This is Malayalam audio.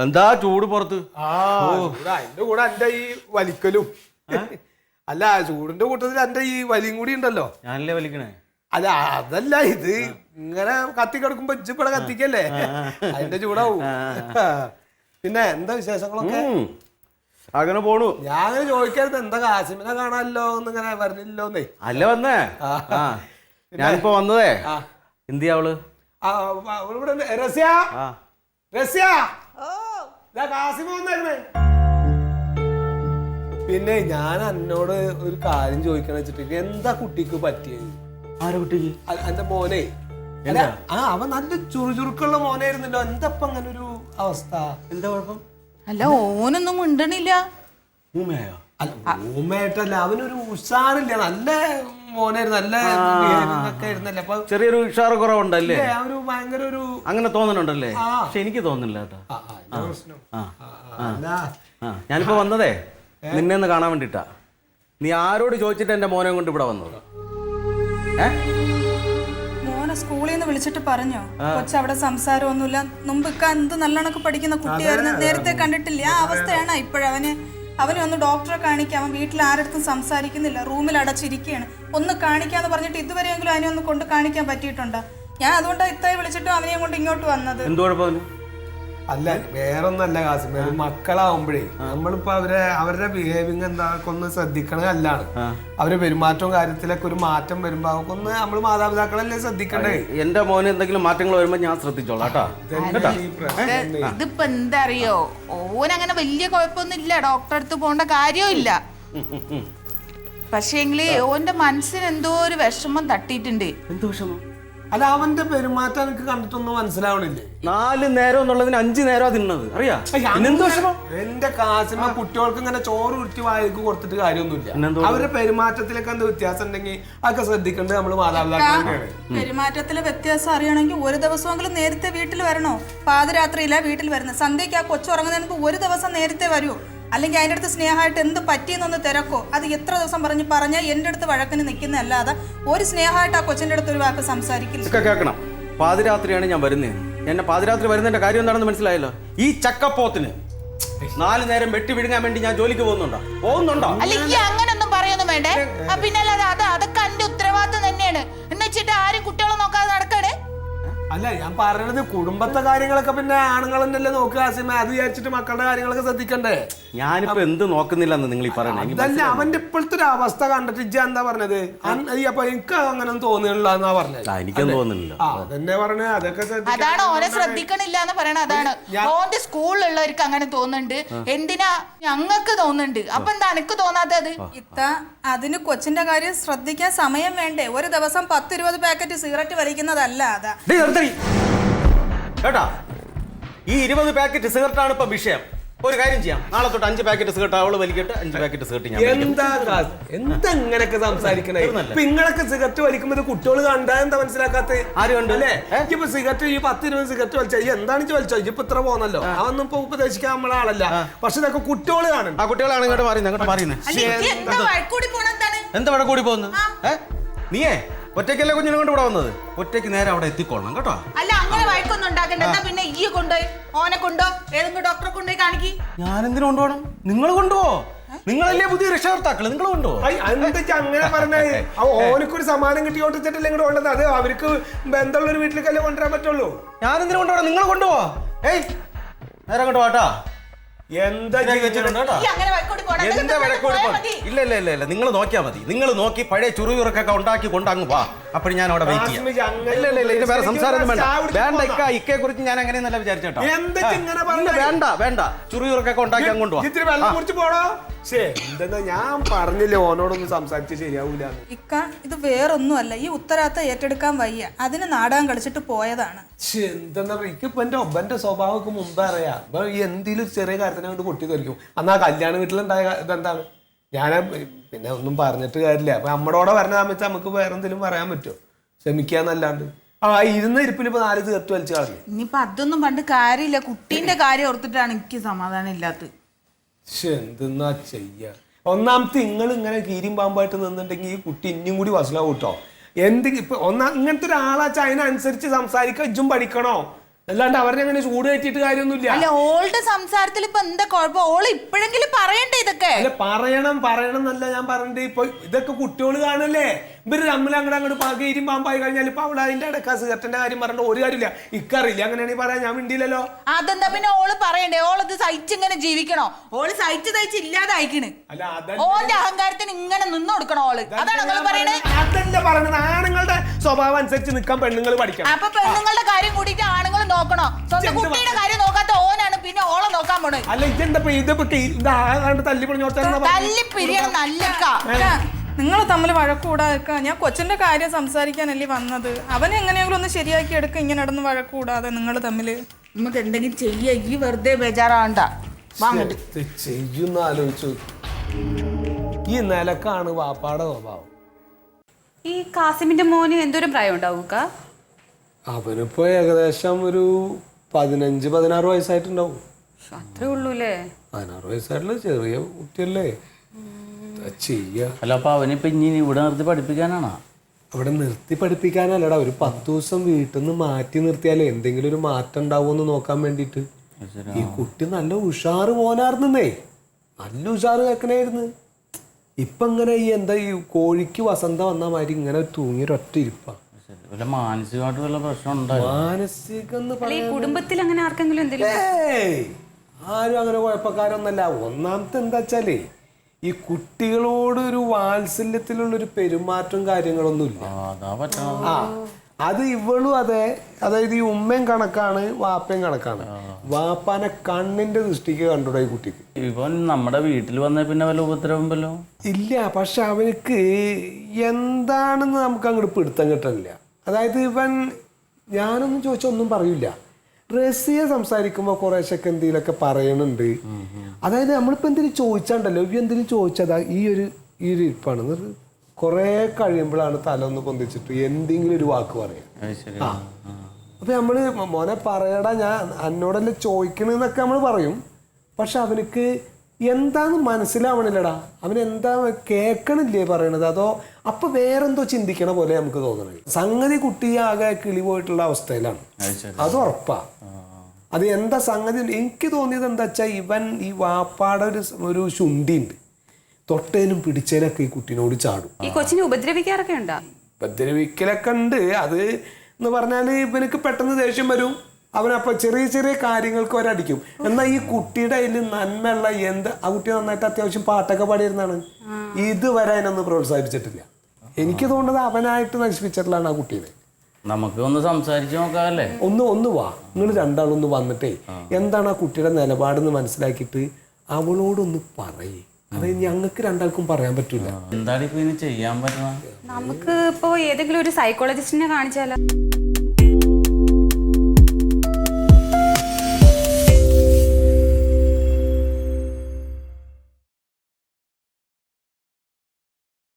എന്താ ചൂട് പുറത്ത്? അതിന്റെ കൂടെ എന്റെ ഈ വലിക്കലും അല്ല, ചൂടിന്റെ കൂട്ടത്തിൽ എന്റെ ഈ വലിയും കൂടി ഉണ്ടല്ലോ. ഞാനല്ലേ വലിക്കണേ? അല്ല അതല്ല, ഇത് ഇങ്ങനെ കത്തി കിടക്കുമ്പോ ഇച്ചിപ്പടെ കത്തിക്കല്ലേ, അതിന്റെ ചൂടാവും. പിന്നെ എന്താ വിശേഷങ്ങളൊക്കെ? അങ്ങനെ പോണു. ഞാൻ ചോദിക്കരുത്, എന്താ കാസിമിനെ കാണാനല്ലോ എന്നിങ്ങനെ പറഞ്ഞില്ലോന്നേ. അല്ല വന്നേ, ഞാനിപ്പോ വന്നതേ. എന്തിയാ അവള്? ഇവിടെ രസ്യ, രസ്യ, കാസിമ വന്നായിരുന്നേ. പിന്നെ ഞാൻ എന്നോട് ഒരു കാര്യം ചോദിക്കണ വെച്ചിട്ട്, എന്താ കുട്ടിക്ക് പറ്റിയത്? ആരെ കുട്ടിക്ക്? എന്റെ മോനെ. അവൻ നല്ല ചുറുചുറുക്കുള്ള മോനായിരുന്നല്ലോ, എന്താ അങ്ങനെ ഒരു അവസ്ഥ? എന്താ കുഴപ്പം? അല്ല, ഓനൊന്നും മിണ്ടണില്ല. ഊമയായിട്ടല്ല, അവനൊരു ഉഷാറില്ല, നല്ല മോനായിരുന്നു, നല്ല ഒക്കെ ആയിരുന്നല്ലേ. അപ്പൊ ചെറിയൊരു ഉഷാറ് കുറവുണ്ടല്ലേ? അവര് ഭയങ്കര ഒരു അങ്ങനെ തോന്നുന്നുണ്ടല്ലേ? പക്ഷെ എനിക്ക് തോന്നുന്നില്ല കേട്ടോ. ഞാനിപ്പോ വന്നതേ നിന്നെ ഒന്ന് കാണാൻ വേണ്ടിട്ടാ. നീ ആരോട് ചോദിച്ചിട്ട് എന്റെ മോനെ കൊണ്ട് ഇവിടെ വന്നത്? മോനെ സ്കൂളിൽ നിന്ന് വിളിച്ചിട്ട് പറഞ്ഞോ? കൊച്ചവിടെ സംസാരമൊന്നുമില്ല. മുമ്പ് എന്ത് നല്ലോണൊക്കെ പഠിക്കുന്ന കുട്ടിയായിരുന്നു, നേരത്തെ കണ്ടിട്ടില്ല. ആ അവസ്ഥയാണ് ഇപ്പോഴവന്. അവനെ ഒന്ന് ഡോക്ടറെ കാണിക്കാം. അവൻ വീട്ടിൽ ആരടുത്തും സംസാരിക്കുന്നില്ല, റൂമിൽ അടച്ചിരിക്കുകയാണ്. ഒന്ന് കാണിക്കാന്ന് പറഞ്ഞിട്ട് ഇതുവരെയെങ്കിലും അവനെ ഒന്ന് കൊണ്ട് കാണിക്കാൻ പറ്റിയിട്ടുണ്ടോ? ഞാൻ അതുകൊണ്ടാണ് ഇത്രയും വിളിച്ചിട്ടും അവനെയും കൊണ്ട് ഇങ്ങോട്ട് വന്നത്. എന്ത് കുഴപ്പം? അല്ല, വേറൊന്നല്ല കാസിമ, മക്കളാവുമ്പോഴേ നമ്മളിപ്പോ അവരുടെ ബിഹേവിങ് എന്താക്കെ ഒന്ന് ശ്രദ്ധിക്കണത് അല്ലാണ്. അവരുടെ പെരുമാറ്റവും കാര്യത്തിലൊക്കെ ഒരു മാറ്റം വരുമ്പോ അവർക്കൊന്ന് നമ്മള് മാതാപിതാക്കളല്ലേ ശ്രദ്ധിക്കണ്ടേ. എന്റെ മോന് എന്തെങ്കിലും മാറ്റങ്ങൾ വരുമ്പോ ഞാൻ ശ്രദ്ധിച്ചോളാം കേട്ടോ. ഇതിപ്പോ എന്താ അറിയോ, ഓനങ്ങനെ വലിയ കുഴപ്പമൊന്നും ഇല്ല, ഡോക്ടറെ അടുത്ത് പോകേണ്ട കാര്യമില്ല. പക്ഷേങ്കില് ഓന്റെ മനസ്സിന് എന്തോ ഒരു വിഷമം തട്ടിയിട്ടുണ്ട്. എന്ത് വിഷമം? അല്ല, അവന്റെ പെരുമാറ്റം എനിക്ക് കണ്ടിട്ടൊന്നും മനസ്സിലാവണില്ലേ. 4 നേരം എന്നുള്ളതിന് 5 നേരം തിന്നത് അറിയാ. എന്റെ കാസിമ കുട്ടികൾക്ക് ഇങ്ങനെ ചോറ് ഉരുട്ടി വായിക്ക് കൊടുത്തിട്ട് കാര്യമൊന്നുമില്ല. അവരുടെ പെരുമാറ്റത്തിലൊക്കെ എന്താ വ്യത്യാസം ഉണ്ടെങ്കിൽ അതൊക്കെ ശ്രദ്ധിക്കേണ്ടത് നമ്മള് മാതാപിതാക്കളാണ്. പെരുമാറ്റത്തിലെ വ്യത്യാസം അറിയണമെങ്കിൽ ഒരു ദിവസമെങ്കിലും നേരത്തെ വീട്ടിൽ വരണോ? പാതിരാത്രിയില്ല വീട്ടിൽ വരുന്നത്. സന്ധ്യയ്ക്ക് ആ കൊച്ചു ഉറങ്ങുന്നതിന് മുമ്പ് ഒരു ദിവസം നേരത്തെ വരുമോ? അല്ലെങ്കിൽ അതിൻ്റെ അടുത്ത് സ്നേഹമായിട്ട് എന്ത് പറ്റിയെന്നൊന്ന് തിരക്കോ? അത് എത്ര ദിവസം പറഞ്ഞാൽ എൻ്റെ അടുത്ത് വഴക്കിന് നിൽക്കുന്നതല്ലാതെ ഒരു സ്നേഹമായിട്ട് ആ കൊച്ചിൻ്റെ അടുത്ത് ഒരു വാക്ക് സംസാരിക്കില്ല. കേൾക്കണം, പാതിരാത്രിയാണ് ഞാൻ വരുന്നത്. എന്നെ പാതിരാത്രി വരുന്നതിന്റെ കാര്യം എന്താണെന്ന് മനസ്സിലായല്ലോ. ഈ ചക്കപ്പോത്തിന് 4 നേരം വെട്ടി വിഴുങ്ങാൻ വേണ്ടി ഞാൻ ജോലിക്ക് പോകുന്നുണ്ടോ? അല്ലെങ്കിൽ അങ്ങനൊന്നും പറയൊന്നും വേണ്ടേ. പിന്നെ അതൊക്കെ എന്റെ ഉത്തരവാദിത്വം തന്നെയാണ്. എന്ന് വെച്ചിട്ട് ആരും കുട്ടികളെ നോക്കാതെ നടക്കണേ. അല്ല, ഞാൻ പറയണത് കുടുംബത്തെ കാര്യങ്ങളൊക്കെ പിന്നെ ആണുങ്ങൾ തന്നെയല്ലേ നോക്കുക ആസിമ. അത് വിചാരിച്ചിട്ട് മക്കളുടെ കാര്യങ്ങളൊക്കെ ശ്രദ്ധിക്കണ്ടേ. ഞാനിപ്പോ എന്ത് നോക്കുന്നില്ലെന്ന് നിങ്ങൾ ഈ പറയണേ. അതല്ല, അവന്റെ ഇപ്പോഴത്തെ ഒരു അവസ്ഥ കണ്ടിട്ട് ഇജ്ജ് എന്താ പറഞ്ഞത്? അപ്പൊ എനിക്ക് അങ്ങനെ തോന്നുന്നില്ല എന്നാ പറഞ്ഞത്. എനിക്കൊന്നും തോന്നുന്നില്ല. അതെന്നെ പറഞ്ഞത്. അതൊക്കെ അതാണ് ഓനെ ശ്രദ്ധിക്കണില്ല എന്ന് പറയണ. അതാണ് ഓന്റെ സ്കൂളിലുള്ളവർക്ക് അങ്ങനെ തോന്നുന്നുണ്ട്. എന്തിനാ ഞങ്ങൾക്ക് തോന്നുന്നുണ്ട്, അപ്പൊ എന്താ എനിക്ക് തോന്നാത്തത്? അതിന് കൊച്ചിന്റെ കാര്യം ശ്രദ്ധിക്കാൻ സമയം വേണ്ടേ? ഒരു ദിവസം 10-20 പാക്കറ്റ് സിഗരറ്റ് വലിക്കുന്നതല്ല. അതാ കേട്ടാ, ഈ 20 പാക്കറ്റ് സിഗരറ്റാണ് ഇപ്പൊ വിഷയം. ഒരു കാര്യം ചെയ്യാം, നാളെ തൊട്ട് 5 പാക്കറ്റ് സിഗരറ്റ് അവള് വലിക്കട്ടെ, 5 പാക്കറ്റ് സിഗരറ്റ് ഞാൻ. എന്താ ഇങ്ങനെയൊക്കെ സംസാരിക്കണേ? നിങ്ങളൊക്കെ സിഗരറ്റ് വലിക്കുമ്പോ കുട്ടികൾ കണ്ടാ എന്താ മനസ്സിലാക്കാത്ത? ആര് കണ്ടല്ലേ? ഇപ്പൊ സിഗരറ്റ് ഈ 10-20 സിഗരറ്റ് വലിച്ച എന്താണ് വലിച്ചോ? ഇപ്പൊ ഇത്ര പോന്നല്ലോ. അതൊന്നും ഇപ്പൊ ഉപദേശിക്കാൻ നമ്മളെ ആളല്ല. പക്ഷെ ഇതൊക്കെ കുട്ടികൾ കാണും. ആ കുട്ടികളാണ് ഇങ്ങോട്ട് മാറിയുന്നത്. എന്താ ഇവിടെ കൂടി പോകുന്നത്? നീയേ ഒറ്റയ്ക്കല്ലേ കുഞ്ഞിനെ കൊണ്ട് ഇവിടെ വന്നത്? ഒറ്റയ്ക്ക് നേരെ അവിടെ എത്തിക്കൊള്ളണം കേട്ടോ. അല്ല, അങ്ങനെ വഴക്കൊന്നും ഉണ്ടാക്കണ്ട. പിന്നെ ഈ കൊണ്ടുപോയി ഓനെ കൊണ്ടോ ഏതെങ്കിലും ഡോക്ടറെ കൊണ്ടുപോയി കാണിക്കി. ഞാൻ എന്തിനു കൊണ്ടുപോകണം? നിങ്ങൾ കൊണ്ടുപോ. നിങ്ങളല്ലേ പുതിയ രക്ഷകർത്താക്കള്, നിങ്ങൾ കൊണ്ടുപോ. അങ്ങനെ പറഞ്ഞത് ഓനക്കൊരു സമ്മാനം കിട്ടിയോട്ടിച്ചിട്ടല്ലേ ഇങ്ങോട്ട് കൊണ്ടത്. അത് അവർക്ക് ബന്ധമുള്ളൊരു വീട്ടിലേക്കല്ലേ കൊണ്ടുവരാൻ പറ്റുള്ളൂ. ഞാൻ എന്തിനു കൊണ്ടുപോകണം? നിങ്ങൾ കൊണ്ടുപോ. നേരെ കൊണ്ടുപോട്ടാ. എന്താ ഇല്ല, നിങ്ങൾ നോക്കിയാ മതി. നിങ്ങൾ നോക്കി പഴയ ചുറുചുറുക്കൊക്കെ ഉണ്ടാക്കി കൊണ്ടങ്ങ് വാ. അപ്പോഴും ഞാൻ അവിടെ വെയിറ്റ് ചെയ്യാം. ഇല്ല, വേറെ സംസാരം വേണ്ട. ഇക്കയെ കുറിച്ച് ഞാൻ അങ്ങനെയൊന്നല്ല വിചാരിച്ചേട്ടോ. വേണ്ട, ചുറുചുറുക്കൊക്കെ ഉണ്ടാക്കി അങ്ങോട്ട് വാ. ഞാൻ പറഞ്ഞില്ലേ ഓനോടൊന്നും സംസാരിച്ച് ശരിയാവൂല. ഇക്ക, ഇത് വേറൊന്നുമല്ല. ഈ ഉത്തരവാദിത്തം ഏറ്റെടുക്കാൻ വയ്യ. അതിന് നാടകം കളിച്ചിട്ട് പോയതാണ്. എന്താ പറയാ, ഇപ്പൊ എന്റെ ഒബന്റെ സ്വഭാവമൊക്കെ മുമ്പേ അറിയാം. അപ്പൊ എന്തെങ്കിലും ചെറിയ കാര്യത്തിനെ കൊണ്ട് പൊട്ടി തെറിക്കും. അന്ന് ആ കല്യാണ വീട്ടിലുണ്ടായ ഇതെന്താണ്? ഞാൻ പിന്നെ ഒന്നും പറഞ്ഞിട്ട് കാര്യമില്ല. അപ്പൊ നമ്മടോടെ വരണ സമയത്ത് നമുക്ക് വേറെ എന്തെങ്കിലും പറയാൻ പറ്റുമോ? ക്ഷമിക്കാന്നല്ലാണ്ട്. ഇരിപ്പിൽ ഇപ്പൊ 4 സിഗരറ്റ് വലിച്ചു കളഞ്ഞു. ഇനിയിപ്പൊ അതൊന്നും പണ്ട് കാര്യമില്ല. കുട്ടീന്റെ കാര്യം ഓർത്തിട്ടാണ് എനിക്ക് സമാധാനം ഇല്ലാത്തത്. എന്തെന്നാ ചെയ്യ? ഒന്നാമത്തെ നിങ്ങൾ ഇങ്ങനെ കീരിയും പാമ്പായിട്ട് നിന്നിട്ടുണ്ടെങ്കിൽ ഈ കുട്ടി ഇനിയും കൂടി വസലാവും കേട്ടോ. ഇപ്പൊ ഇങ്ങനത്തെ ഒരാളാച്ച അതിനനുസരിച്ച് സംസാരിക്കാൻ ഇജ്ജും പഠിക്കണോ, അല്ലാണ്ട് അവരെ അങ്ങനെ ചൂട് കയറ്റിയിട്ട് കാര്യമൊന്നുമില്ല. അല്ല, ഓളുടെ സംസാരത്തിൽ ഇപ്പൊ എന്താ കുഴപ്പം? ഓള് ഇപ്പോഴെങ്കിലും പറയണ്ടേ ഇതൊക്കെ? അല്ല, പറയണം എന്നല്ല ഞാൻ പറഞ്ഞത്. ഇപ്പൊ ഇതൊക്കെ കുട്ടികൾ കാണല്ലേ, ഇവര് തമ്മിൽ അങ്ങോട്ട് കീരിയും പാമ്പായി കഴിഞ്ഞാൽ ഇപ്പൊ അവിടെ അതിന്റെ ഇടയ്ക്ക് സിഗരറ്റിന്റെ കാര്യം പറഞ്ഞിട്ട് ഒരു കാര്യമില്ല. ഇക്കറിയില്ല, അങ്ങനെയാണെങ്കിൽ പറയാൻ ഞാൻ മിണ്ടിയില്ലല്ലോ. അതെന്താ പിന്നെ ഓള് പറയണ്ടേ? ഓളത് സഹിച്ചിങ്ങനെ ജീവിക്കണോ? ഓള് സഹിച്ച് ഇല്ലാതായിക്കണ്. ഓന്റെ അഹങ്കാരത്തിന് ഇങ്ങനെ നിന്ന് കൊടുക്കണോ ഓള്? അതാണ് നിങ്ങൾ പറയണേ? അതല്ല പറഞ്ഞത്, ആണുങ്ങളുടെ സ്വഭാവം അനുസരിച്ച് നിൽക്കാൻ പെണ്ണുങ്ങൾ പഠിക്കണം. അപ്പൊ പെണ്ണുങ്ങളുടെ കാര്യം കൂടിയിട്ട് ആണുങ്ങൾ നോക്കണോ? സ്വന്തം കുട്ടിയുടെ കാര്യം നോക്കാത്ത ഓനാണ് പിന്നെ ഓളെ നോക്കാൻ പോണേ. അല്ല, ഇതെന്താ തല്ലി പിരിയണം നല്ല. നിങ്ങൾ തമ്മിൽ വഴക്കൂടാതെ ഞാൻ കൊച്ചിന്റെ കാര്യം സംസാരിക്കാനല്ലേ വന്നത്. അവനെ എങ്ങനെയെങ്കിലും ഒന്ന് ശരിയാക്കി എടുക്കുക, ഇങ്ങനെ നടന്ന് വഴക്കൂടാതെ നിങ്ങൾ തമ്മില്. നമുക്ക് എന്തെങ്കിലും ചെയ്യ, ഈ വെറുതെ ബേജാറാവണ്ട. ചെയ്യുന്ന ആലോചിച്ചു. ഈ നിലക്കാണ് വാപ്പാടെ സ്വഭാവം. ഈ കാസിമിന്റെ മോന് എന്തോരം പ്രായം ഉണ്ടാവും? അവനിപ്പോ ഏകദേശം ഒരു 15-16 വയസ്സായിട്ടുണ്ടാവും. അത്രേ ഉള്ളൂ അല്ലേ? 16 വയസ്സായിട്ടുള്ള ചെറിയ കുട്ടിയല്ലേ. അല്ല, അപ്പൊ അവനിപ്പോ ഇനി ഇവിടെ നിർത്തി പഠിപ്പിക്കാനാണോ? അവിടെ നിർത്തി പഠിപ്പിക്കാനല്ലടാ, ഒരു 10 ദിവസം വീട്ടിൽ നിന്ന് മാറ്റി നിർത്തിയാലേ എന്തെങ്കിലും ഒരു മാറ്റം ഉണ്ടാവുമെന്ന് നോക്കാൻ വേണ്ടിട്ട്. ഈ കുട്ടി നല്ല ഉഷാറ് പോനായിരുന്നേ, നല്ല ഉഷാറ് കേൾക്കണായിരുന്നു. ഇപ്പൊ ഇങ്ങനെ ഈ ഈ കോഴിക്ക് വസന്ത വന്ന മാതിരി ഇങ്ങനെ തൂങ്ങിയൊരൊറ്റ ഇരിപ്പാ. മാനസികമായിട്ട് വല്ല പ്രശ്നം മാനസികം കുടുംബത്തിൽ അങ്ങനെ ആർക്കെങ്കിലും എന്തെങ്കിലും? ആരും അങ്ങനെ കുഴപ്പക്കാരൊന്നല്ല. ഒന്നാമത്തെ എന്താ വെച്ചാലേ, ഈ കുട്ടികളോട് ഒരു വാത്സല്യത്തിലുള്ളൊരു പെരുമാറ്റവും കാര്യങ്ങളൊന്നുമില്ല. അത് ഇവളും അതെ. അതായത് ഈ ഉമ്മയും കണക്കാണ്, വാപ്പയും കണക്കാണ്. വാപ്പാനെ കണ്ണിന്റെ ദൃഷ്ടിക്ക് കണ്ടുകൂടാ ഈ കുട്ടിക്ക്. ഇവൻ നമ്മുടെ വീട്ടിൽ വന്ന പിന്നെ വല്ല ഉപദ്രവമ്പല്ലോ ഇല്ല. പക്ഷെ അവനക്ക് എന്താണെന്ന് നമുക്ക് അങ്ങോട്ട് പിടുത്തം കിട്ടണില്ല. അതായത് ഞാനൊന്നും ചോദിച്ചാൽ ഒന്നും പറയൂല. റസിയ സംസാരിക്കുമ്പോൾ കുറേശ്ശൊക്കെ എന്തെങ്കിലുമൊക്കെ പറയണുണ്ട്. അതായത് നമ്മളിപ്പോൾ എന്തെങ്കിലും ചോദിച്ചാണ്ടല്ലോ, എന്തെങ്കിലും ചോദിച്ചതാ ഈ ഒരു ഇരിപ്പാണ്. കുറേ കഴിയുമ്പോഴാണ് തല ഒന്ന് പൊന്തിച്ചിട്ട് എന്തെങ്കിലും ഒരു വാക്ക് പറയാം. അപ്പൊ നമ്മള് മോനെ പറയടാ, ഞാൻ എന്നോടല്ലേ ചോദിക്കണെന്നൊക്കെ നമ്മൾ പറയും. പക്ഷെ അവനക്ക് എന്താന്ന് മനസ്സിലാവണില്ലടാ. അവനെന്താ കേൾക്കണില്ലേ പറയണത്, അതോ അപ്പൊ വേറെന്തോ ചിന്തിക്കണ പോലെ നമുക്ക് തോന്നണേ. സംഗതി കുട്ടി ആകെ കിളി പോയിട്ടുള്ള അവസ്ഥയിലാണ്, അത് ഉറപ്പാ. അത് എന്താ സംഗതി എനിക്ക് തോന്നിയത് എന്താ വെച്ചാൽ ഈ വാപ്പാടെ ഒരു ശുണ്ടി ഉണ്ട്. തൊട്ടേനും പിടിച്ചേനൊക്കെ ഈ കുട്ടീനോട് ചാടും. ഈ കൊച്ചിനെ ഉപദ്രവിക്കാറൊക്കെ ഉണ്ടോ? ഉപദ്രവിക്കലൊക്കെ ഉണ്ട്. അത് എന്ന് പറഞ്ഞാല് ഇവനക്ക് പെട്ടെന്ന് ദേഷ്യം വരും. അവനപ്പൊ ചെറിയ ചെറിയ കാര്യങ്ങൾക്ക് ഒരടിക്കും. എന്നാൽ ഈ കുട്ടിയുടെ അതിൽ നന്മയുള്ള ആ കുട്ടി നന്നായിട്ട് അത്യാവശ്യം പാട്ടൊക്കെ പാടിയിരുന്നാണ്. ഇതുവരെ അതിനൊന്നും പ്രോത്സാഹിപ്പിച്ചിട്ടില്ല. എനിക്ക് തോന്നുന്നത് അവനായിട്ട് നശിപ്പിച്ചിട്ടുള്ളതാണ് ആ കുട്ടീനെ. നമുക്ക് ഒന്ന് സംസാരിച്ചു നോക്കാല്ലേ? ഒന്ന് വാ, നിങ്ങൾ രണ്ടാളൊന്ന് വന്നിട്ടേ എന്താണ് ആ കുട്ടിയുടെ നിലപാടെന്ന് മനസ്സിലാക്കിയിട്ട് അവളോടൊന്ന് പറയേ. അത് ഞങ്ങൾക്ക് രണ്ടാൾക്കും പറയാൻ പറ്റൂല. എന്താണ് ഇപ്പൊ ഇനി ചെയ്യാൻ പറ്റുന്നത്? നമുക്ക് ഇപ്പോ ഏതെങ്കിലും ഒരു സൈക്കോളജിസ്റ്റിനെ കാണിച്ചാലോ?